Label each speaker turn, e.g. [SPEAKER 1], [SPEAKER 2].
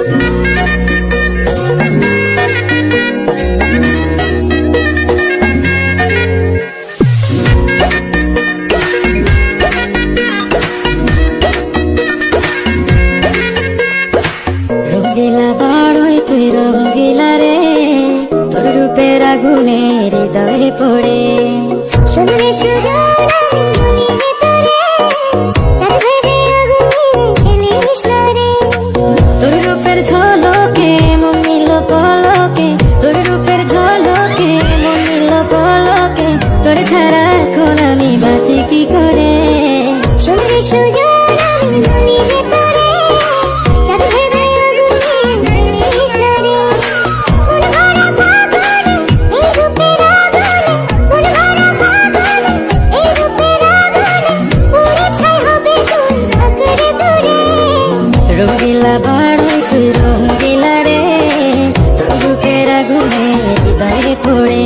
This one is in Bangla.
[SPEAKER 1] রঙ্গিলা বাড়ই তুই রঙ্গিলা রে, তোর রূপের আগুনে হৃদয়ে পড়ে।
[SPEAKER 2] শুনলে সুজন আমি বলি যে তোরে, চাঁদ ভেবে আগুন নিয়ে ফেলিস না রে।
[SPEAKER 1] তোর রূপের ঝলকে মন নিল পলকে, তোর রূপের ঝলকে মন নিল পলকে, তোর ছাড়া এখন আমি বাঁচি কি করে।
[SPEAKER 2] শুনলে সুজন আমি বলি যে তোরে, চাঁদ ভেবে আগুন নিয়ে ফেলিস না রে। মন ভরা ফাগুনে এই রূপের আগুনে, মন ভরা ফাগুনে এই রূপের আগুনে, পুড়ে ছাই হবে তোর আঁকড়ে ধরে।
[SPEAKER 1] রঙ্গিলা বাড়ই তুই রঙ্গিলা রে, তোর রূপের আগুনে হৃদয়ে পড়ে।